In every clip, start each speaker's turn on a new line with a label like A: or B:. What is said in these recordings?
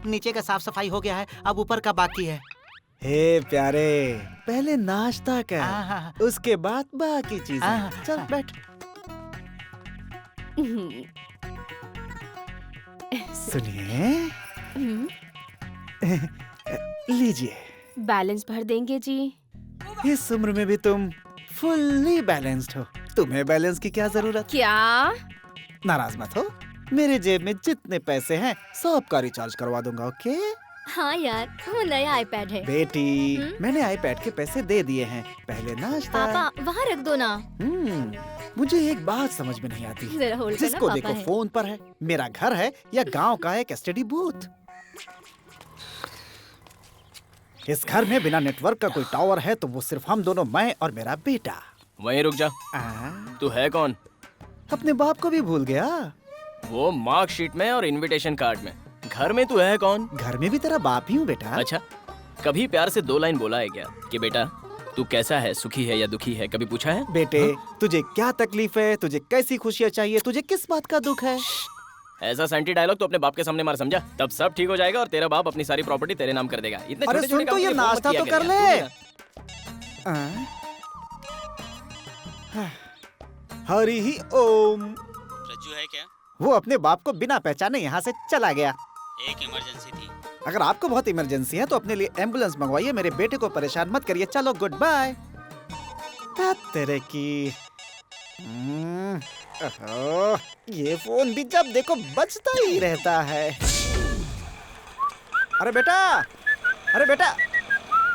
A: नीचे का साफ सफाई हो गया है, अब ऊपर का बाकी है।
B: हे प्यारे, पहले नाश्ता कर, उसके बाद बाकी चीजें। चल बैठ। सुनिए, लीजिए।
C: बैलेंस भर देंगे जी।
B: इस उम्र में भी तुम फुल्ली बैलेंस्ड हो, तुम्हें बैलेंस की क्या जरूरत?
C: क्या?
B: नाराज मत हो, मेरे जेब में जितने पैसे हैं सबका रिचार्ज करवा दूंगा, ओके?
D: हाँ यार, वो नया आईपैड है।
B: बेटी, मैंने आईपैड के पैसे दे दिए हैं, पहले नाश्ता।
D: पापा वहाँ रख दो ना।
B: मुझे एक बात समझ में नहीं आती,
D: जरा होल्ड करना,
B: जिसको
D: पापा
B: देखो
D: है।
B: फोन पर है, मेरा घर है या गांव का एक एसटीडी बूथ। इस घर में बिना नेटवर्क का कोई टावर है तो वो सिर्फ हम दोनों, मैं और मेरा बेटा।
E: वहीं रुक जा। तू है कौन?
B: अपने बाप को भी भूल गया?
E: वो मार्कशीट में और इनविटेशन कार्ड में। घर में तू है कौन?
B: घर में भी तेरा बाप ही हूँ बेटा।
E: अच्छा, कभी प्यार से 2 लाइन बोला है क्या कि बेटा तू कैसा है, सुखी है या दुखी है, कभी पूछा है?
B: बेटे, तुझे क्या तकलीफ है, तुझे कैसी खुशियाँ चाहिए, तुझे किस बात का दुख है?
E: ऐसा सैंटी डायलॉग तो अपने बाप के सामने मार, समझा? तब सब ठीक हो जाएगा और तेरा बाप अपनी सारी प्रॉपर्टी तेरे नाम कर देगा। इतने
B: अरे
E: छोटे-छोटे
B: सुन तो,
E: काम
B: ये
E: के लिए फोन मत
B: नाश्ता
E: किया
B: तो
E: कर
B: कर
E: यार, तू
B: ले। हरि ही ओम।
F: रज्जू है क्या?
B: वो अपने बाप को बिना पहचाने यहाँ से चला गया।
F: एक इमरजेंसी थी।
B: अगर आपको बहुत इमरजेंसी है तो अपने लिए एम्बुलेंस मंगवाइए, मेरे बेटे को परेशान मत करिए। चलो गुड बाय। तेरे की ओहो, ये फोन भी जब देखो बजता ही रहता है। अरे बेटा, अरे बेटा,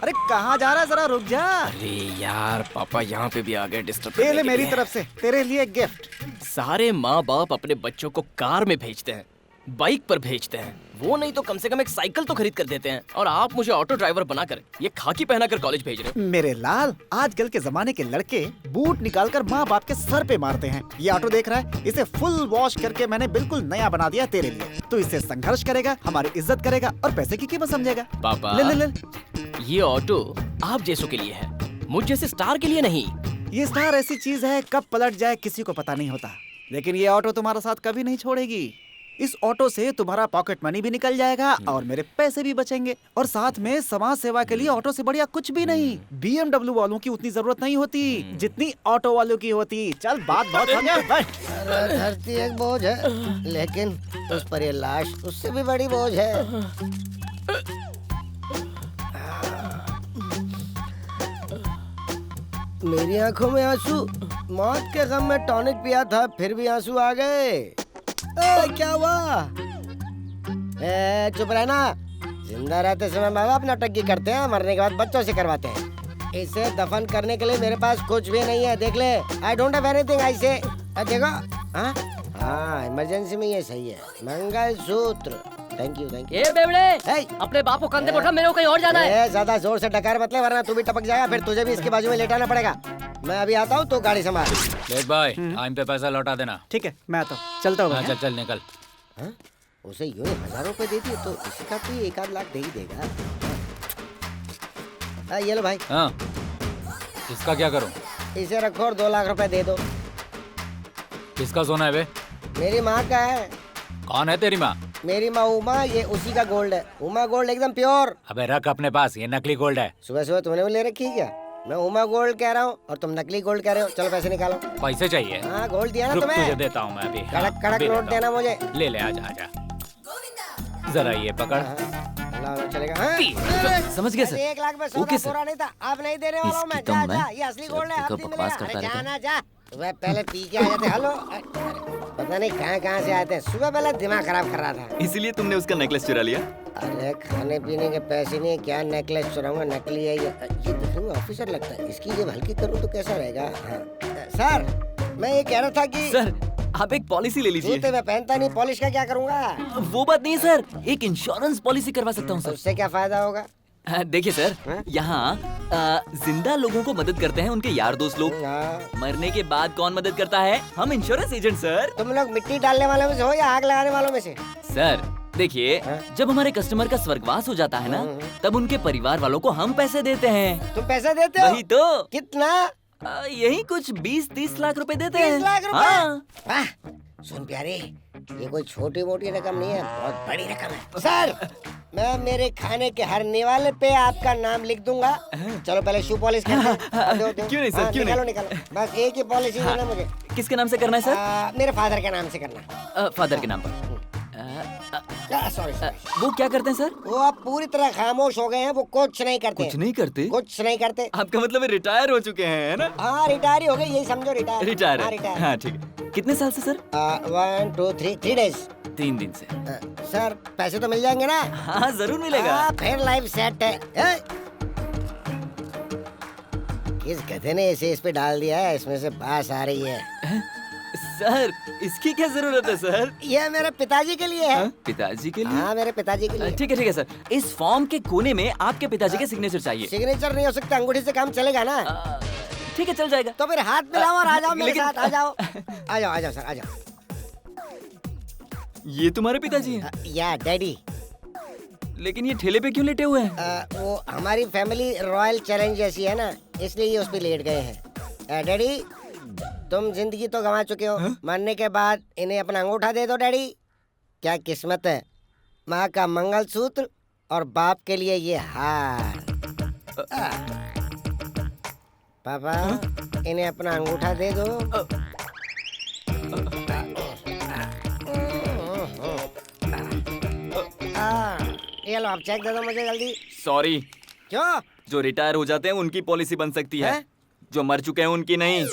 B: अरे कहाँ जा रहा है, जरा रुक जा।
E: अरे यार, पापा यहाँ पे भी आ गए डिस्टर्ब
B: ये ले मेरी तरफ से तेरे लिए गिफ्ट।
E: सारे माँ बाप अपने बच्चों को कार में भेजते हैं, बाइक पर भेजते हैं, वो नहीं तो कम से कम एक साइकिल तो खरीद कर देते हैं, और आप मुझे ऑटो ड्राइवर बनाकर ये खाकी पहनाकर कॉलेज भेज रहे हो।
B: मेरे लाल, आजकल के जमाने के लड़के बूट निकालकर माँ बाप के सर पे मारते हैं। ये ऑटो देख रहा है, इसे फुल वॉश करके मैंने बिल्कुल नया बना दिया तेरे लिए। तो इससे संघर्ष करेगा, हमारी इज्जत करेगा और पैसे की कीमत समझेगा।
E: पापा,
B: ले ले ले।
E: ये ऑटो आप जैसों के लिए है, मुझ जैसे स्टार के लिए नहीं।
B: ये स्टार ऐसी चीज है, कब पलट जाए किसी को पता नहीं होता, लेकिन ये ऑटो तुम्हारा साथ कभी नहीं छोड़ेगी। इस ऑटो से तुम्हारा पॉकेट मनी भी निकल जाएगा और मेरे पैसे भी बचेंगे, और साथ में समाज सेवा के लिए ऑटो से बढ़िया कुछ भी नहीं। BMW वालों की उतनी जरूरत नहीं होती जितनी ऑटो वालों की होती। चल, बात बहुत हो गया, बैठ।
G: धरती एक बोझ है, लेकिन उस पर ये लाश उससे भी बड़ी बोझ है। मेरी आंखों में आंसू, मौत के गम में टॉनिक पिया था, फिर भी आंसू आ गए। क्या हुआ? चुप रहना। जिंदा रहते समय माँ बाप नाटकी करते हैं, मरने के बाद बच्चों से करवाते हैं। इसे दफन करने के लिए मेरे पास कुछ भी नहीं है, देख ले। I don't have anything. ऐसे देखो। हाँ, इमरजेंसी में ये सही है। Mangalsutra. Thank you, thank you.
H: ए बेवड़े, अपने बाप को कंधे पे उठा, मेरे को कहीं और जाना है।
G: ज्यादा जोर से डकार मत ले, वरना तू भी टपक जाएगा, फिर तुझे भी इसके बाजू में लेटाना पड़ेगा। मैं अभी आता हूँ, तो गाड़ी संभाल।
F: देख भाई, टाइम पे पैसा लौटा देना।
B: ठीक है, मैं आता हूँ, चलता हूँ।
F: चल चल निकल।
G: उसे यूं 1000 रुपए दे दिए तो इसका तो 1 आध लाख दे ही देगा। ये लो भाई।
F: हाँ, इसका क्या करूँ?
G: इसे रखो और 2 लाख रुपए दे दो।
F: किसका सोना है बे?
G: मेरी माँ का है।
F: कौन है तेरी माँ?
G: मेरी माँ उमा, ये उसी का गोल्ड है। उमा गोल्ड एकदम प्योर।
F: अबे रख अपने पास, ये नकली गोल्ड है।
G: सुबह सुबह तुमने भी ले रखी है क्या? मैं उमा गोल्ड कह रहा हूँ और तुम नकली गोल्ड कह रहे हो। चलो पैसे निकालो।
F: पैसे चाहिए?
G: हाँ, गोल्ड दिया ना
F: रुक,
G: तुम्हें।
F: तुझे देता हूँ मैं अभी।
G: कड़क कड़क नोट देना मुझे।
F: ले ले, आजा आजा। जरा ये पकड़।
G: चलेगा।
H: समझ गया सर।
G: 1 लाख में सौदा पूरा नहीं था, आप नहीं देने वाला हूँ मैं। जा जा, ये असली गोल्ड है, आप जाना जा। सुबह पहले पी के आ जाते। हेलो, पता नहीं कहाँ से आते हैं। सुबह पहले दिमाग खराब कर रहा था,
I: इसीलिए तुमने उसका नेकलेस चुरा लिया।
G: अरे खाने पीने के पैसे नहीं, क्या नेकलेस चुराऊंगा? नकली है ये देखने में ऑफिसर लगता है। इसकी जेब हल्की करूँ तो कैसा रहेगा? हाँ। सर, मैं ये कह रहा था कि
I: सर, आप एक पॉलिसी ले लीजिए।
G: जूते मैं पहनता नहीं, पॉलिश का क्या करूँगा?
H: वो बात नहीं सर, एक इंश्योरेंस पॉलिसी करवा सकता हूँ सर।
G: उससे क्या फायदा होगा?
H: देखिए सर, यहाँ जिंदा लोगों को मदद करते हैं उनके यार दोस्त लोग। मरने के बाद कौन मदद करता है? हम इंश्योरेंस एजेंट सर।
G: तुम लोग मिट्टी डालने वालों में से हो या आग लगाने वालों में से?
H: सर देखिए, जब हमारे कस्टमर का स्वर्गवास हो जाता है ना, तब उनके परिवार वालों को हम पैसे देते हैं।
G: तुम पैसे देते हो?
H: वही तो।
G: कितना?
H: यही कुछ 20-30 लाख रुपए देते हैं।
G: 20 लाख रुपए?
H: हाँ।
G: सुन प्यारे, ये कोई छोटी मोटी रकम नहीं है, बहुत बड़ी रकम है। सर, मैं मेरे खाने के हर निवाले पे आपका नाम लिख दूंगा। चलो पहले शू पॉलिश करते हैं। दो।
H: क्यों नहीं सर, क्यों
G: निकालो
H: नहीं?
G: निकालो, बस एक ही पॉलिश देना मुझे।
H: किसके नाम से करना है सर?
G: मेरे फादर के नाम से करना।
H: फादर के नाम पर।
G: सॉरी
H: वो क्या करते हैं सर?
G: वो अब पूरी तरह खामोश हो गए हैं, वो कुछ नहीं करते।
H: कुछ नहीं करते?
G: कुछ नहीं करते।
H: आपका मतलब रिटायर हो चुके हैं, है ना?
G: हाँ, रिटायर ही हो गए, यही समझो रिटायर।
H: रिटायर
G: हाँ,
H: है।
G: रिटायर।
H: हाँ ठीक है। कितने साल से सर?
G: 1 2 3 डेज।
H: 3 दिन से।
G: सर पैसे तो मिल जाएंगे ना?
H: हाँ जरूर मिलेगा।
G: फिर लाइफ सेट है। किस गधे ने इसे इस पे डाल दिया है? इसमें से बास आ रही है।
H: सर इसकी क्या जरूरत है सर?
G: ये मेरे पिताजी के लिए है।
H: पिताजी के लिए?
G: हाँ, मेरे पिताजी के लिए।
H: ठीक है सर। इस फॉर्म के कोने में आपके पिताजी के सिग्नेचर चाहिए।
G: सिग्नेचर नहीं हो सकता, अंगूठी से काम चलेगा ना?
H: ठीक है चल जाएगा।
G: तो फिर हाथ मिलाओ और आ जाओ मेरे साथ। आ जाओ सर, आ जाओ।
H: ये तुम्हारे पिताजी हैं?
G: या डैडी।
H: लेकिन ये ठेले पे क्यों लेटे हुए हैं?
G: वो हमारी फैमिली रॉयल चैलेंज जैसी है ना, इसलिए ये उस पे लेट गए हैं। डैडी, तुम जिंदगी तो गंवा चुके हो। मरने के बाद इन्हें अपना अंगूठा दे दो। डैडी, क्या किस्मत है, माँ का मंगलसूत्र और बाप के लिए ये हार। पापा, इन्हें अपना अंगूठा दे दो। ये लो, आप चेक दे दो मुझे जल्दी।
H: सॉरी।
G: क्यों?
H: जो रिटायर हो जाते हैं उनकी पॉलिसी बन सकती है, जो मर चुके हैं उनकी नहीं।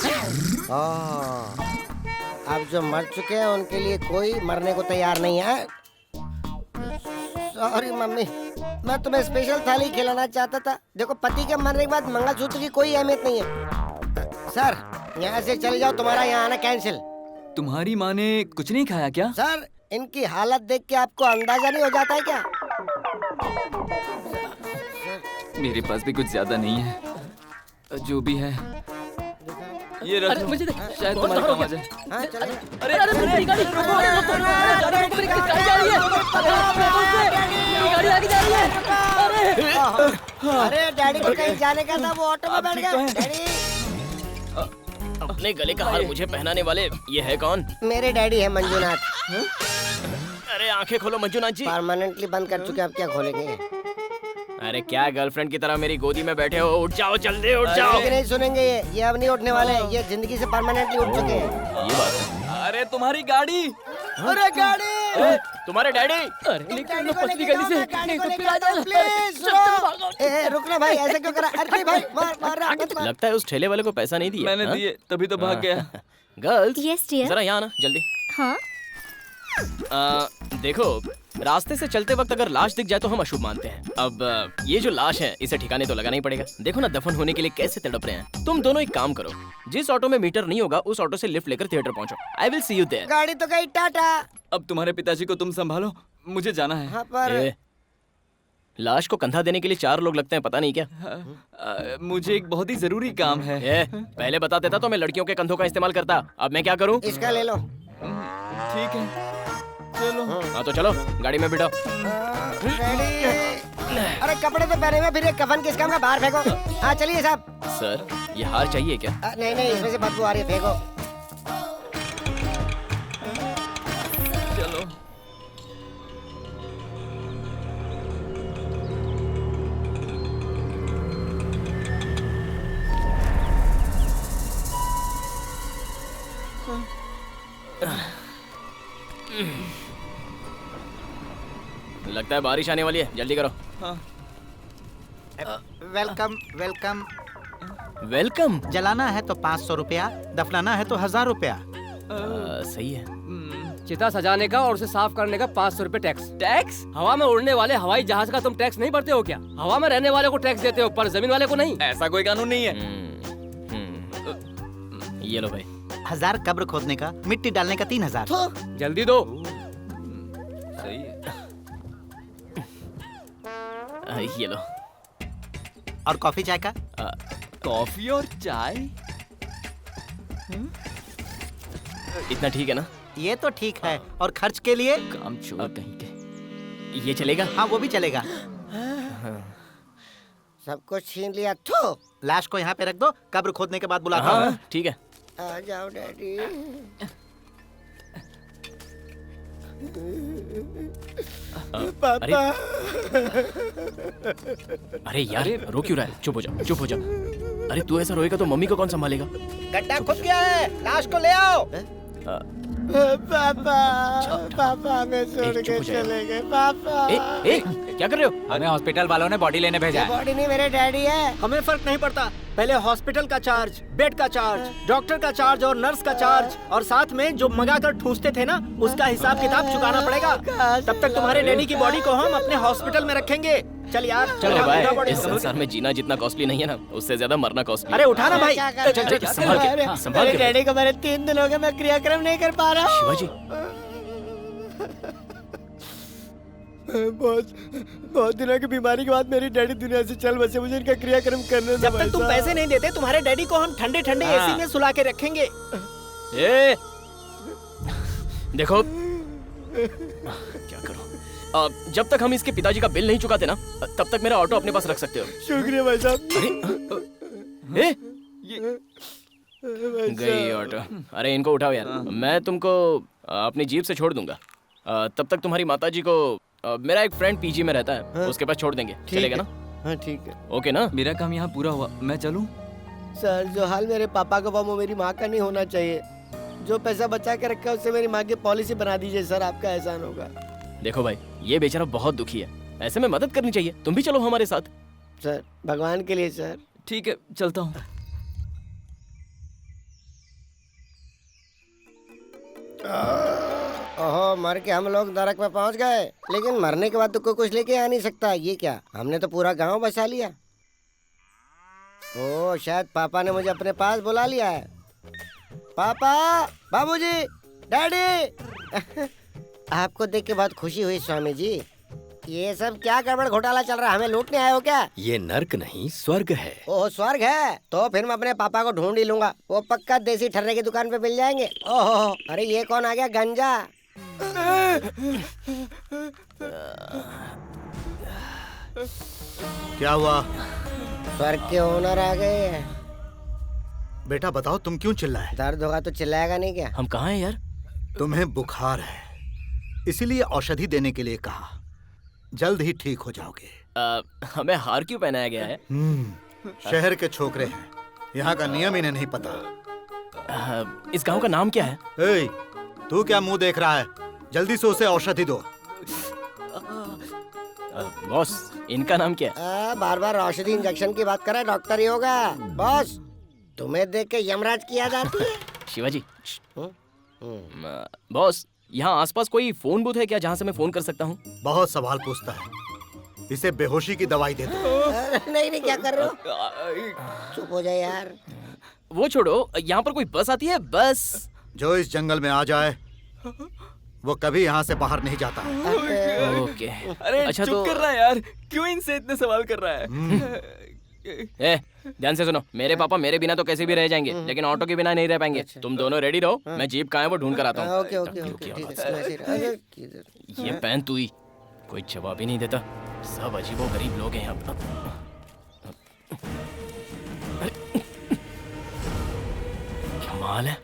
G: अब जो मर चुके हैं उनके लिए कोई मरने को तैयार नहीं है। सॉरी मम्मी, मैं तुम्हें स्पेशल थाली खिलाना चाहता था। देखो, पति के मरने के बाद मंगलसूत्र की कोई अहमियत नहीं है। सर, यहाँ से चले जाओ, तुम्हारा यहाँ आना कैंसिल।
H: तुम्हारी माँ ने कुछ नहीं खाया क्या?
G: सर, इनकी हालत देख के आपको अंदाजा नहीं हो जाता है क्या?
H: मेरे पास भी कुछ ज्यादा नहीं है, जो भी है ये रख लो।
E: मुझे
H: शायद तुम्हारे काम आ जाए।
G: हाँ, चलो।
E: अरे मेरी गाड़ी रुको, मेरी गाड़ी जा रही है। गाड़ी आगे जा रही है।
G: अरे डैडी को कहीं जाने का था, वो ऑटो में बैठ गए। डैडी,
E: अपने गले का हार मुझे पहनाने वाले ये है कौन?
G: मेरे डैडी है मंजूनाथ।
E: अरे आंखें खोलो मंजूनाथ जी।
G: परमानेंटली बंद कर चुके, अब क्या खोलेंगे?
E: अरे क्या गर्लफ्रेंड की तरह मेरी गोदी में बैठे हो? उठ जाओ, जल्दी उठ जाओ।
G: लेकिन नहीं सुनेंगे ये अब नहीं उठने वाले। ये जिंदगी से परमानेंटली उठ चुके हैं।
E: ये बात है।
H: अरे तुम्हारी गाड़ी।
G: अरे गाड़ी,
E: तुम्हारे डैडी।
G: अरे निकल लो पतली गली से, नहीं तो फिर आ जाओ। प्लीज रुकना भाई, ऐसे क्यों करा? अरे भाई, मार रहा मत मार।
E: लगता है उस ठेले वाले को पैसा नहीं दिया।
H: मैंने दिए, तभी तो भाग गया।
E: Girls,
D: yes dear.
E: जरा यहाँ आना जल्दी।
D: हाँ,
E: देखो, रास्ते से चलते वक्त अगर लाश दिख जाए तो हम अशुभ मानते हैं। अब ये जो लाश है, इसे ठिकाने तो लगाना ही पड़ेगा। देखो ना, दफन होने के लिए कैसे तड़प रहे हैं। तुम दोनों एक काम करो, जिस ऑटो में मीटर नहीं होगा उस ऑटो से लिफ्ट लेकर थिएटर पहुंचो। I will see you there.
G: गाड़ी तो गई टाटा।
H: अब तुम्हारे पिताजी को तुम संभालो, मुझे जाना है।
G: हाँ, पर
E: लाश को कंधा देने के लिए 4 लोग लगते हैं, पता नहीं क्या।
H: मुझे एक बहुत ही जरूरी काम है।
E: पहले बता देता तो मैं लड़कियों के कंधों का इस्तेमाल करता। अब मैं क्या करूं?
G: इसका ले लो।
H: ठीक है, चलो।
E: हाँ तो चलो, गाड़ी में बिठाओ।
G: अरे कपड़े तो पहने हुए, फिर ये कफन किस काम का? बाहर फेंको। हाँ चलिए साहब।
E: सर, ये हार चाहिए क्या?
G: नहीं नहीं, इसमें से बदबू आ रही है, फेंको।
H: चलो।
E: लगता है बारिश आने वाली है, जल्दी करो।
A: Welcome welcome.
E: वेलकम।
A: जलाना है तो 500 रुपया, दफनाना है तो 1000 रुपया।
E: सही है।
F: चिता सजाने का और उसे साफ करने का 500 रुपए टैक्स।
H: टैक्स?
F: हवा में उड़ने वाले हवाई जहाज का तुम टैक्स नहीं भरते हो क्या? हवा में रहने वाले को टैक्स देते हो पर जमीन वाले को नहीं।
H: ऐसा कोई कानून नहीं है।
E: ये लो भाई।
A: 1000 कब्र खोदने का, मिट्टी डालने का 3000।
F: जल्दी दो।
H: सही है।
E: ये लो।
A: और कॉफी चाय का?
H: कॉफी और चाय?
E: इतना ठीक है ना?
A: ये तो ठीक है। और खर्च के लिए?
H: काम चोर कहीं के।
E: ये चलेगा?
A: हाँ वो भी चलेगा।
G: सब कुछ छीन लिया। थू।
A: लाश को यहाँ पे रख दो, कब्र खोदने के बाद बुलाता हूँ।
E: हाँ ठीक है।
G: आ जाओ डैडी।
E: अरे अरे यार रो क्यों रहा है? चुप हो जा, चुप हो जा। अरे तू ऐसा रोएगा तो मम्मी को कौन संभालेगा?
G: गड्ढा खुद गया है, लाश को ले आओ। पापा, पापा हमें छोड़ के चले गए पापा।
E: ए, क्या कर रहे हो?
J: हमें हॉस्पिटल वालों ने बॉडी लेने भेजा है।
G: बॉडी नहीं मेरे डैडी है।
A: हमें फर्क नहीं पड़ता, पहले हॉस्पिटल का चार्ज, बेड का चार्ज, डॉक्टर का चार्ज और नर्स का चार्ज, और साथ में जो मंगा कर ठूसते थे ना, उसका हिसाब किताब चुकाना पड़ेगा। तब तक तुम्हारे डैडी की बॉडी को हम अपने हॉस्पिटल में रखेंगे। चल यार,
E: चलो भाई, इस संसार में जीना जितना कॉस्टली नहीं है ना, उससे ज्यादा मरना कॉस्टली।
A: अरे उठा ना भाई।
E: चल चल, संभाल के, संभाल के।
G: डैडी को मेरे 3 दिन हो गए, मैं क्रियाक्रम नहीं कर पा रहा।
E: शिवाजी,
G: बहुत दिनों की बीमारी के बाद मेरी डैडी दुनिया से चल बसे। मुझे इनका क्रियाक्रम करने दो।
A: जब तक तुम पैसे नहीं देते, तुम्हारे डैडी को हम ठंडे ठंडे एसी में सुला के रखेंगे।
E: ए, देखो क्या करो। जब तक हम इसके पिताजी का बिल नहीं चुकाते ना, तब तक मेरा ऑटो अपने पास रख सकते हो।
G: शुक्रिया भाई साहब।
E: ए, गई ऑटो। अरे इनको उठाओ यार, मैं तुमको अपनी जीप से छोड़ दूंगा। तब तक तुम्हारी माताजी को मेरा एक फ्रेंड पीजी में रहता है, उसके पास छोड़ देंगे। चलेगा ना?
G: हाँ ठीक है।
E: ओके ना?
H: मेरा काम यहाँ पूरा हुआ, मैं चलूँ?
G: सर, जो हाल मेरे पापा का वो मेरी माँ का नहीं होना चाहिए। जो पैसा बचा के रखा है उससे मेरी माँ की पॉलिसी बना दीजिए सर, आपका एहसान होगा।
E: देखो भाई, ये बेचारा बहुत दुखी है, ऐसे में मदद करनी चाहिए। तुम भी चलो हमारे साथ।
G: सर, भगवान के लिए सर।
H: ठीक है, चलता हूँ।
G: ओहो, मर के हम लोग नरक में पहुंच गए, लेकिन मरने के बाद तो कोई कुछ लेके आ नहीं सकता। ये क्या, हमने तो पूरा गांव बचा लिया। ओह, शायद पापा ने मुझे अपने पास बुला लिया है। पापा, बाबूजी, डैडी। आपको देख के बहुत खुशी हुई स्वामी जी। ये सब क्या गड़बड़ घोटाला चल रहा है? हमें लूटने आए हो क्या?
K: ये नर्क नहीं, स्वर्ग है।
G: ओह, स्वर्ग है तो फिर मैं अपने पापा को ढूंढ ही लूंगा। वो पक्का देसी ठर्रे की दुकान पे मिल जाएंगे। ओह, अरे ये कौन आ गया? गंजा।
L: क्या हुआ?
G: स्वर्ग के ओनर आ गए हैं।
L: बेटा बताओ, तुम क्यों चिल्लाए?
G: दर्द होगा तो चिल्लाएगा नहीं क्या?
E: हम कहाँ हैं यार?
L: तुम्हें बुखार है, इसीलिए औषधि देने के लिए कहा। जल्द ही ठीक हो जाओगे।
E: हमें हार क्यों पहनाया गया है?
L: शहर के छोकरे हैं, यहाँ का नियम इन्हें नहीं पता।
E: इस गांव का नाम क्या है?
L: ए, तू क्या मुंह देख रहा है? जल्दी से उसे औषधि दो।
E: बॉस, इनका नाम क्या है?
G: बार बार औषधि इंजेक्शन की बात कर रहा है, डॉक्टर ही होगा। बॉस, तुम्हें देख के यमराज की याद आती है।
E: शिवाजी। बॉस, यहाँ आसपास कोई फोन बूथ है क्या जहाँ से मैं फोन कर सकता हूँ?
L: बहुत सवाल पूछता है। इसे बेहोशी की दवाई दे दो।
G: नहीं, क्या कर रहे हो? चुप हो जाए यार।
E: वो छोड़ो, यहाँ पर कोई बस आती है? बस
L: जो इस जंगल में आ जाए वो कभी यहाँ से बाहर नहीं जाता है।
E: ओके।
H: अरे
E: अच्छा,
H: चुप
E: तो
H: कर रहा है यार, क्यों इनसे इतने सवाल कर रहा है?
E: ए, ध्यान से सुनो, मेरे पापा मेरे बिना तो कैसे भी रह जाएंगे, लेकिन ऑटो के बिना नहीं रह पाएंगे। तुम दोनों रेडी रहो, मैं जीप कहाँ है वो ढूंढ कर आता हूँ। ये पहन तू ही, कोई जवाब ही नहीं देता। सब अजीबो गरीब लोग हैं यहाँ। कमाल है,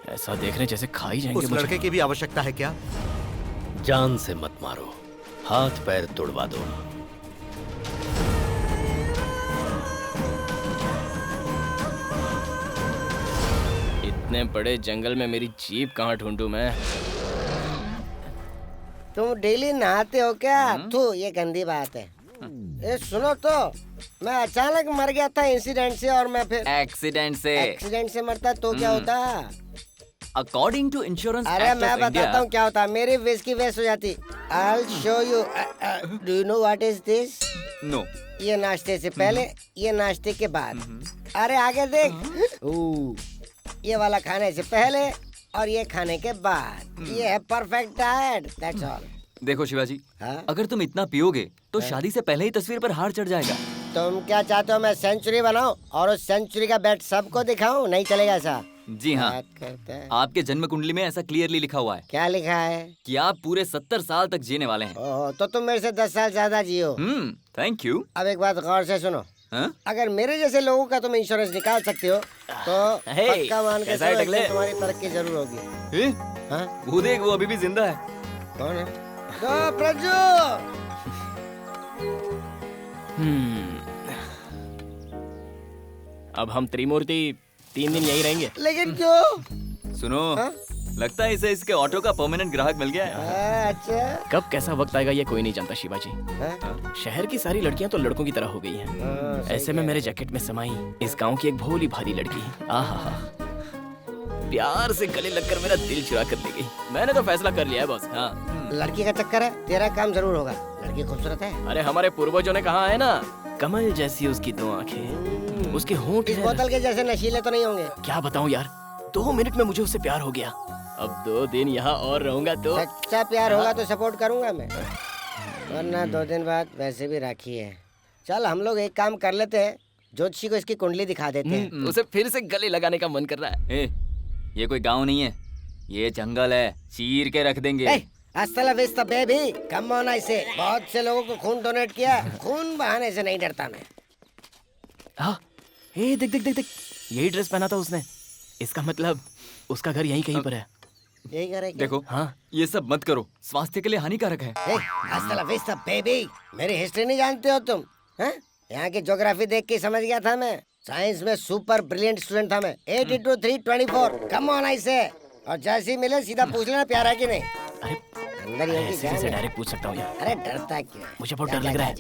E: ऐसा देख रहे जैसे खा ही जाएंगे।
L: उस लड़के की भी आवश्यकता है क्या?
K: जान से मत मारो, हाथ पैर तोड़वा दो।
E: इतने बड़े जंगल में मेरी जीप कहाँ ढूंढूं मैं?
G: तुम डेली नहाते हो क्या? तू, ये गंदी बात है। ए, सुनो तो, मैं अचानक मर गया था इंसिडेंट से, और मैं फिर एक्सीडेंट से मरता तो क्या होता?
H: अकॉर्डिंग टू इंश्योरेंस
G: अरे मैं बताता हूँ क्या होता। मेरी विश की वेस्ट हो जाती। I'll show you. Do you know what is this?
H: No.
G: ये नाश्ते से पहले, ये नाश्ते के बाद। अरे आगे देख। ये वाला खाने से पहले और ये खाने के बाद। ये है परफेक्ट डाइट। That's all.
H: देखो शिवाजी, अगर तुम इतना पियोगे तो शादी से पहले ही तस्वीर पर हार चढ़ जाएगा।
G: तुम क्या चाहते हो? मैं सेंचुरी बनाऊं और उस सेंचुरी का बेट सबको दिखाऊं? नहीं चलेगा ऐसा।
H: जी हाँ, आपके जन्म कुंडली में ऐसा क्लियरली लिखा हुआ है।
G: क्या लिखा है?
H: कि आप पूरे 70 साल तक जीने वाले हैं।
G: ओह, तो तुम मेरे से 10 साल ज्यादा जियो।
H: Thank you.
G: अब एक बात गौर से सुनो। अगर मेरे जैसे लोगों का तुम इंश्योरेंस निकाल सकते हो तो पक्का मान के चलो, तुम्हारी तरक्की जरूर होगी।
H: वो देख, वो अभी भी जिंदा है।
G: कौन है? दो प्रजू।
E: अब हम त्रिमूर्ति 3 दिन यहीं रहेंगे।
G: लेकिन क्यों?
H: सुनो, लगता है इसे इसके ऑटो का परमानेंट ग्राहक मिल गया है।
G: अच्छा।
E: कब कैसा वक्त आएगा ये कोई नहीं जानता शिवाजी। शहर की सारी लड़कियां तो लड़कों की तरह हो गई हैं। ऐसे में मेरे जैकेट में समाई इस गांव की एक भोली भाली लड़की, आहा, प्यार से गले लगकर मेरा दिल चुरा कर ले गई। मैंने तो फैसला कर लिया है बॉस। हाँ।
G: लड़की का चक्कर है, तेरा काम जरूर होगा। लड़की खूबसूरत है।
E: अरे हमारे पूर्वजों ने कहा है ना, कमल जैसी उसकी 2 आंखें, उसके होंठ
G: इस बोतल के जैसे नशीले तो नहीं होंगे।
E: क्या बताऊं यार, 2 मिनट में मुझे उससे प्यार हो गया। अब 2 दिन यहाँ और रहूंगा तो
G: सच्चा प्यार होगा तो सपोर्ट करूंगा मैं, वरना 2 दिन बाद वैसे भी राखी है। चल हम लोग एक काम कर लेते हैं, ज्योतिषी को इसकी कुंडली दिखा देते हैं।
E: उसे फिर से गले लगाने का मन कर रहा है।
H: ये कोई गांव नहीं है, ये जंगल है, चीर के रख देंगे।
G: हasta la vista baby, come on ऐसे। बहुत से लोगों को खून डोनेट किया, खून बहाने से नहीं डरता मैं।
E: हाँ, देख देख देख देख, यही ड्रेस पहना था उसने। इसका मतलब उसका घर यहीं कहीं पर है।
G: यही घर है क्या?
H: देखो, हाँ, ये सब मत करो, स्वास्थ्य के लिए हानिकारक है।
G: hasta la vista बेबी, मेरी हिस्ट्री नहीं जानते हो तुम? हैं? यहाँ की ज्योग्राफी देख के समझ गया था मैं। साइंस में सुपर ब्रिलियंट स्टूडेंट था मैं। 8 into 3 24। कम ऑन ऐसे। और जैसे ही मिले सीधा पूछ लेना प्यार है कि नहीं।
E: अरे
G: अंदर ही होगी
E: ऐसे डायरेक्ट पूछ सकता हूँ यार।
G: अरे डरता क्यों?
E: मुझे बहुत डर लग रहा है।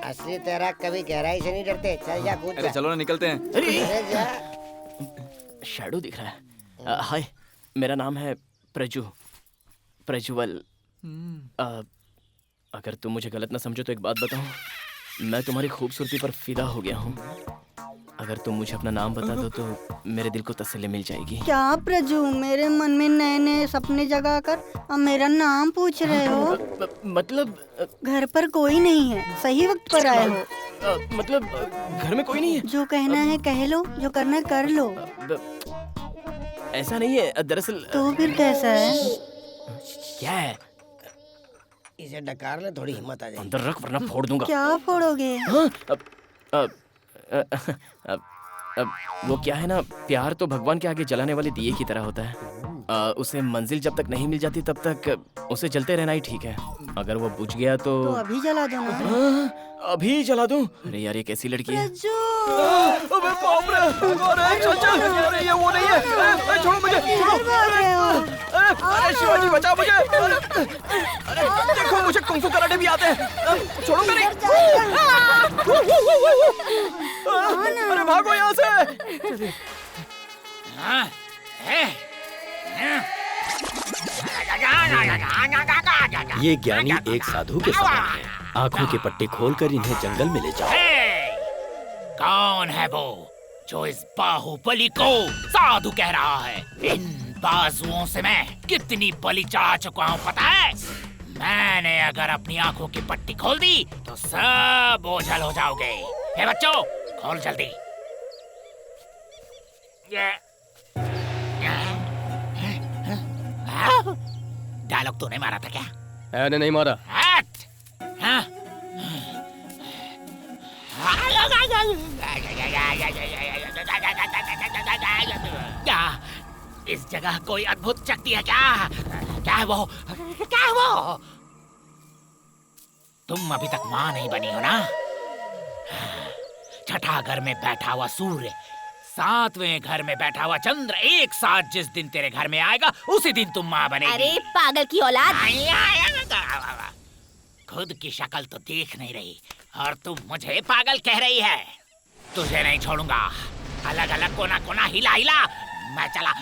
G: असली तैराक कभी गहराई से नहीं डरते। चल जा, कूद जा।
H: अरे चलो ना, निकलते हैं।
G: अरे जा।
E: शैडो दिख रहा है। हाय, मेरा नाम है प्रज्वल। अगर तुम मुझे गलत ना समझो तो एक बात बताऊं, मैं तुम्हारी खूबसूरती पर फिदा हो गया हूँ। अगर तुम मुझे अपना नाम बता दो तो मेरे दिल को तसल्ली मिल जाएगी।
M: क्या प्रजू, मेरे मन में नए नए सपने जगा कर अब मेरा नाम पूछ रहे हो?
E: मतलब
M: घर पर कोई नहीं है, सही वक्त पर आए हो।
E: मतलब घर में कोई नहीं है?
M: जो कहना है कह लो, जो करना है कर लो।
E: ऐसा नहीं है दरअसल।
M: तो फिर कैसा है?
E: क्या है?
G: इसे डकार ले, थोड़ी हिम्मत आ जाए।
E: अंदर रख वरना फोड़ दूंगा।
M: क्या फोड़ोगे?
E: वो क्या है ना, प्यार तो भगवान के आगे जलाने वाले दिए की तरह होता है। उसे मंजिल जब तक नहीं मिल जाती तब तक उसे जलते रहना ही ठीक है। अगर वो बुझ गया तो
M: अभी जला दो ना।
E: अभी जला दूं? अरे यार, ये कैसी लड़की है?
M: अबे
E: बाप रे! अरे चल, अरे ये वो नहीं है। अरे छोड़ो मुझे, छोड़ो। अरे शिवाजी बचाओ मुझे। अरे देखो, मुझे कुंफू कराटे भी आते हैं। छोड़ो मेरी। अरे भागो यहाँ से।
K: ये ज्ञानी एक साधु के समान है। आंखों की पट्टी खोलकर इन्हें जंगल में ले जाओ।
N: कौन है वो जो इस बाहुबली को साधु कह रहा है? इन बाजुओं से मैं कितनी बलि चाह चुका हूँ पता है? मैंने अगर अपनी आंखों की पट्टी खोल दी तो सब ओझल हो जाओगे। हे बच्चों, खोल जल्दी। डायलॉग तूने मारा था क्या?
F: मैंने नहीं मारा।
N: क्या इस जगह कोई अद्भुत शक्ति है क्या? क्या है वो? क्या है वो? तुम अभी तक मां नहीं बनी हो ना? छठा घर में बैठा हुआ सूर्य, 7वें घर में बैठा हुआ चंद्र एक साथ जिस दिन तेरे घर में आएगा उसी दिन तुम माँ बनेगी।
D: अरे पागल की औलाद!
N: खुद की शक्ल तो देख नहीं रही और तुम मुझे पागल कह रही है। तुझे नहीं छोड़ूंगा। अलग अलग कोना कोना हिला हिला। मैं चला।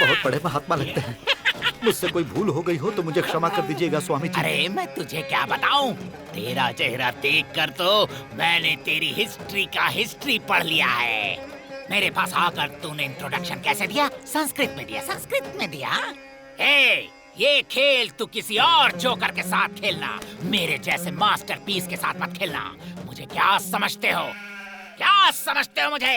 L: बहुत बड़े महात्मा लगते हैं। मुझसे कोई भूल हो गई हो तो मुझे क्षमा कर दीजिएगा स्वामी जी।
N: अरे मैं तुझे क्या बताऊं? तेरा चेहरा देखकर तो मैंने तेरी हिस्ट्री का हिस्ट्री पढ़ लिया है। मेरे पास आकर तूने इंट्रोडक्शन कैसे दिया? संस्कृत में दिया। ये खेल तू किसी और जोकर के साथ खेलना, मेरे जैसे मास्टरपीस के साथ मत खेलना। मुझे क्या समझते हो मुझे?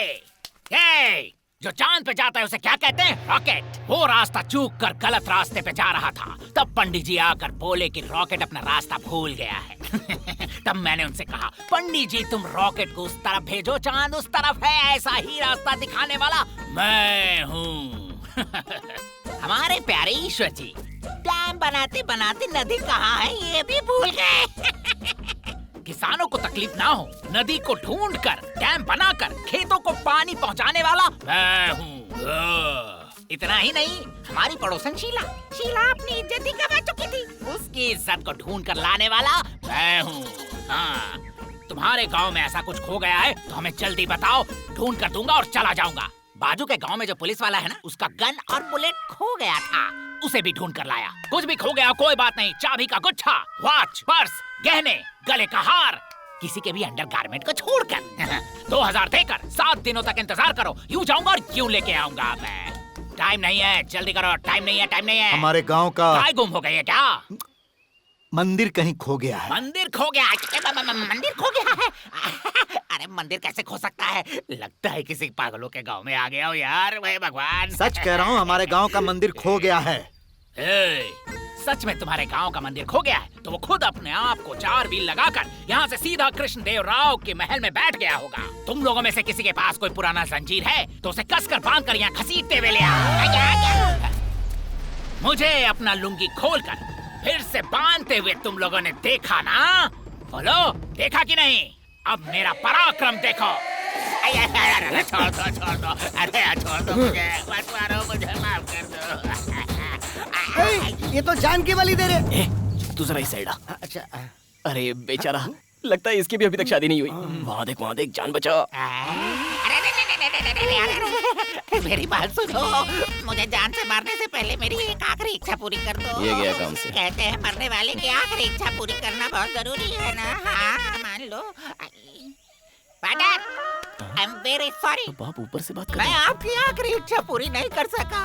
N: जो चांद पे जाता है उसे क्या कहते हैं? रॉकेट। वो रास्ता चूक कर गलत रास्ते पे जा रहा था, तब पंडित जी आकर बोले कि रॉकेट अपना रास्ता भूल गया है। तब मैंने उनसे कहा, पंडित जी तुम रॉकेट को उस तरफ भेजो, चांद उस तरफ है, ऐसा ही रास्ता दिखाने वाला मैं हूँ। हमारे प्यारे ईश्वर जी, डैम बनाते बनाते नदी कहाँ है ये भी भूल गए। किसानों को तकलीफ ना हो, नदी को ढूंढकर डैम बनाकर खेतों को पानी पहुंचाने वाला मैं हूँ। इतना ही नहीं, हमारी पड़ोसन शीला अपनी इज्जत ही गवा चुकी थी, उसकी इज्जत को ढूंढ कर लाने वाला मैं हूँ। हाँ, तुम्हारे गांव में ऐसा कुछ खो गया है तो हमें जल्दी बताओ, ढूंढ कर दूंगा और चला जाऊंगा। बाजू के गांव में जो पुलिस वाला है ना, उसका गन और बुलेट खो गया था, उसे भी ढूंढ कर लाया। कुछ भी खो गया कोई बात नहीं, चाबी का गुच्छा, वॉच, पर्स, गहने, गले का हार, किसी के भी अंडरगारमेंट को छोड़कर 2000 देकर 7 दिनों तक इंतजार करो, यूं जाऊंगा और यूं लेके आऊंगा मैं। टाइम नहीं है, जल्दी करो, टाइम नहीं है।
L: हमारे गांव का
N: गाय गुम हो गई है क्या?
L: मंदिर कहीं खो गया है।
N: मंदिर खो गया है? अरे मंदिर कैसे खो सकता है? लगता है किसी पागलों के गांव में आ गया हो यार, भाई भगवान।
L: सच कह रहा हूँ, हमारे गांव का मंदिर खो गया है।
N: सच में तुम्हारे गांव का मंदिर खो गया है तो वो खुद अपने आप को 4 व्हील लगाकर यहाँ से सीधा कृष्णदेव राव के महल में बैठ गया होगा। तुम लोगों में से किसी के पास कोई पुराना जंजीर है तो उसे कसकर बांधकर यहाँ घसीटते हुए ले आओ। मुझे अपना लुंगी खोलकर फिर से बांधते हुए तुम लोगों ने देखा ना? बोलो, देखा कि नहीं? अब मेरा पराक्रम देखो। छोड़ दो, अरे छोड़ दो मुझे, मत मारो मुझे, माफ कर दो।
G: ये तो जान की बलि दे रहे।
E: तू जरा इस साइड आ।
G: अच्छा।
E: अरे बेचारा, लगता है इसकी भी अभी तक शादी नहीं हुई। वहाँ देख, जान बचा।
N: मेरी बात सुनो, मुझे जान से मारने से पहले मेरी एक आखिरी इच्छा पूरी कर दो।
E: ये गया काम से।
N: कहते हैं मरने वाले की आखिरी इच्छा पूरी करना बहुत जरूरी है ना? हाँ, मान लो। Father, I am very sorry.
E: बाप ऊपर से बात कर।
N: मैं आपकी आखिरी इच्छा पूरी नहीं कर सका।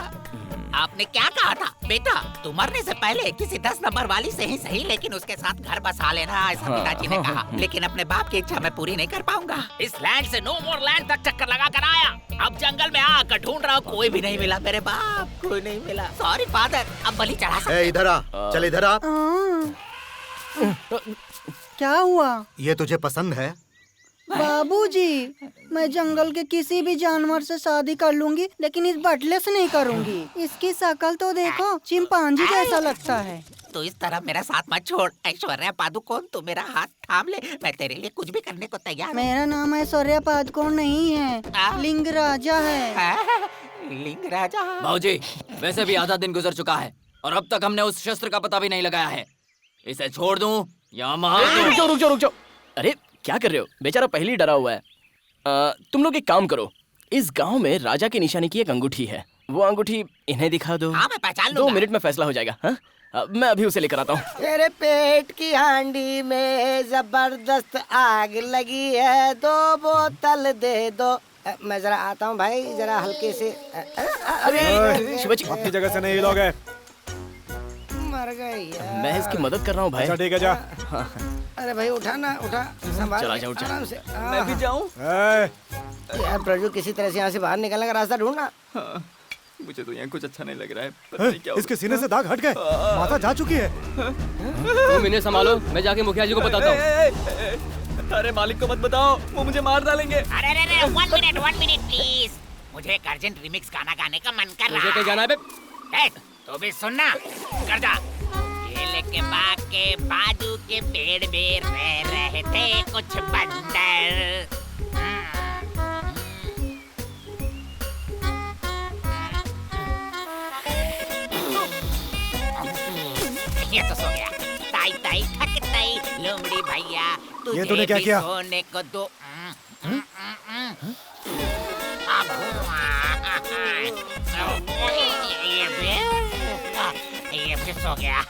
N: आपने क्या कहा था बेटा? तू मरने से पहले किसी 10 नंबर वाली से ही सही, लेकिन उसके साथ घर बसा लेना, ऐसा पिताजी ने कहा। लेकिन अपने बाप की इच्छा मैं पूरी नहीं कर पाऊंगा। इस लैंड से नो मोर लैंड तक चक्कर लगा कर आया, अब जंगल में आकर ढूंढ रहा हूँ, कोई भी नहीं मिला मेरे बाप, कोई नहीं मिला। सॉरी फादर, अब बलि चढ़ा सकते।
L: इधर आ, चल इधर आ।
M: क्या हुआ?
L: ये तुझे पसंद है?
M: बाबूजी, मैं जंगल के किसी भी जानवर से शादी कर लूंगी, लेकिन इस बटले से नहीं करूंगी। इसकी शक्ल तो देखो, चिंपांजी जैसा लगता है।
N: तो इस तरह मेरा साथ मत छोड़। ऐश्वर्या पादुकोण, तू मेरा हाथ थाम ले, मैं तेरे लिए कुछ भी करने को तैयार हूँ।
M: मेरा नाम ऐश्वर्या पादुकोण नहीं है, लिंग राजा है।
N: लिंग राजा?
H: बाबूजी, वैसे भी आधा दिन गुजर चुका है और अब तक हमने उस शस्त्र का पता भी नहीं लगाया है। इसे छोड़ दूं या मार दूं?
E: रुक जाओ। अरे क्या कर रहे हो? बेचारा पहले ही डरा हुआ है। तुम लोग एक काम करो, इस गांव में राजा की निशानी की एक अंगूठी है, वो अंगूठी इन्हें दिखा दो।
N: हाँ, मैं पहचान लूंगा।
E: 2 मिनट में फैसला हो जाएगा। हाँ, मैं अभी उसे लेकर आता हूँ।
G: तेरे पेट की हांडी में जबरदस्त आग लगी है, 2 बोतल दे दो। मैं जरा आता हूँ भाई, जरा हल्के से।
E: अरे शिवाजी,
A: अपनी जगह से नहीं हिलोगे।
G: मर गई यार।
E: मैं इसकी मदद कर रहा हूँ भाई।
A: अच्छा ठीक है, जा।
G: अरे भाई उठा ना, उठा, संभाल।
E: चला जाओ,
G: आराम से।
H: मैं भी जाऊं?
G: यार प्रजू, किसी तरह से यहाँ से बाहर निकलने का रास्ता ढूंढना।
H: मुझे तो यहाँ कुछ अच्छा नहीं लग रहा है, पता नहीं क्या
A: इसके सीने से दाग हट गए, माथा जा चुकी है।
F: तुम इन्हें संभालो, मैं जाके मुखिया जी को बताता हूँ।
H: अरे मालिक को मत बताओ, वो मुझे मार डालेंगे।
N: अरे 1 मिनट प्लीज, मुझे एक अर्जेंट रिमिक्स गाना गाने का मन कर रहा है।
F: मुझे क्या जाना है बे?
N: तो भी सुनना, कर जा। केले के बाग के बाजू के पेड़ में रह रहे थे कुछ बंदर। ये तो सो गया। ताई ताई थक ताई लोमड़ी भैया,
A: ये तूने क्या किया?
N: सोने को दो। ये फिर सो गया।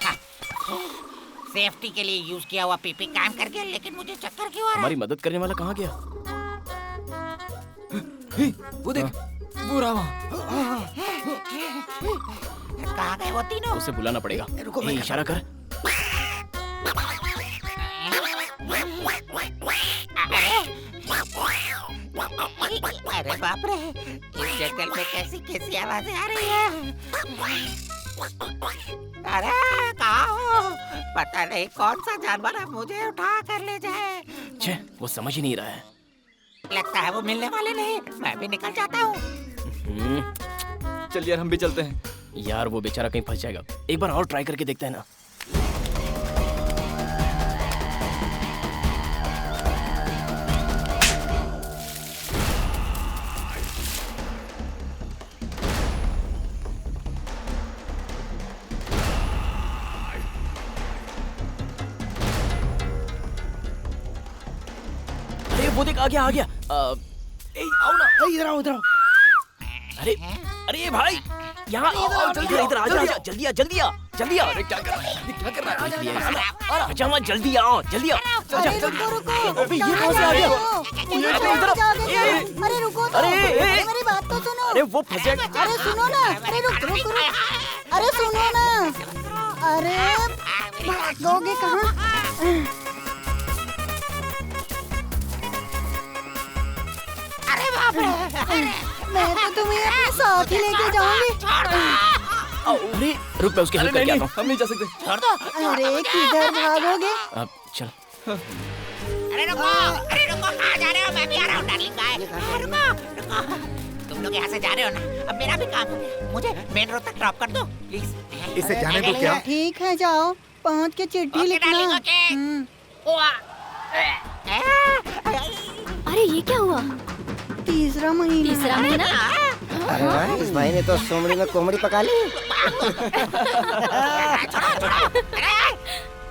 N: सेफ्टी के लिए यूज किया हुआ पीपी काम कर गया, लेकिन मुझे चक्कर क्यों आ रहा है?
E: हमारी मदद करने वाला कहाँ गया?
H: वो देख, वो रहा।
N: कहाँ गए वो तीनों?
E: उसे बुलाना पड़ेगा। इशारा कर।
N: अरे बाप रे, इस जंगल में कैसी आवाजें आ रही है? अरे कहाँ हो? पता नहीं कौन सा जानवर है, मुझे उठा कर ले जाए।
E: छे, वो समझ ही नहीं रहा है।
N: लगता है वो मिलने वाले नहीं, मैं भी निकल जाता हूँ।
H: चल यार, हम भी चलते हैं।
E: यार वो बेचारा कहीं फंस जाएगा। एक बार और ट्राई करके देखते हैं ना। अरे वो देख आ गया आ गया। आओ ना, इधर आओ इधर आओ। अरे अरे भाई यहाँ इधर इधर आ जा, जल्दी आ जल्दी आ जल्दी आ। अरे क्या कर रहा है, क्या कर रहा है? अच्छा मत, जल्दी आओ जल्दी आओ।
M: अरे रुको रुको,
E: अबे ये कहाँ से आ गया?
M: अरे रुको तो,
E: अरे
M: मेरी बात तो सुनो।
E: अरे वो फंस जाएगा।
M: अरे सुनो ना, अरे रुक रुक रुक, अरे सुनो ना, अरे भागोगे कहाँ?
N: अरे बाप रे,
M: मैं तो तुम्हें अपने साथ ही लेके जाऊंगी।
E: अरे रुक, मैं उसकी हेल्प करके आता हूँ।
H: हम नहीं जा सकते।
N: छोड़ दो।
M: अरे किधर भागोगे?
E: अब चल।
N: अरे रुको कहाँ जा रहे हो? मैं भी आ रहा हूँ डार्लिंग गाय। रुको, तुम लोग यहाँ से जा रहे हो ना, अब मेरा भी काम हो गया। मुझे मेन रोड तक ड्रॉप कर दो प्लीज।
L: इसे जाने दो क्या?
M: ठीक है जाओ, पहुँच के चिट्ठी लिखना।
D: अरे ये क्या हुआ?
M: तीसरा महीना।
D: तीसरा महीना?
G: अरे वाह, इस भाई ने तो सोमड़ी में कोमड़ी पका ली।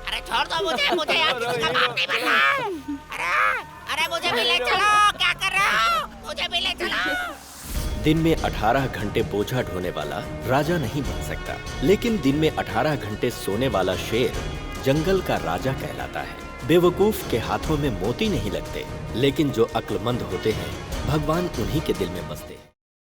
N: अरे छोड़ दो मुझे यहाँ किसी का बाप नहीं बनना है। अरे मुझे भी ले चलो, क्या कर रहे हो? मुझे भी ले चलो।
K: दिन में 18 घंटे बोझा ढोने वाला राजा नहीं बन सकता, लेकिन दिन में 18 घंटे सोने वाला शेर जंगल का राजा कहलाता है। बेवकूफ के हाथों में मोती नहीं लगते, लेकिन जो अक्लमंद होते हैं भगवान उन्हीं के दिल में बसते हैं।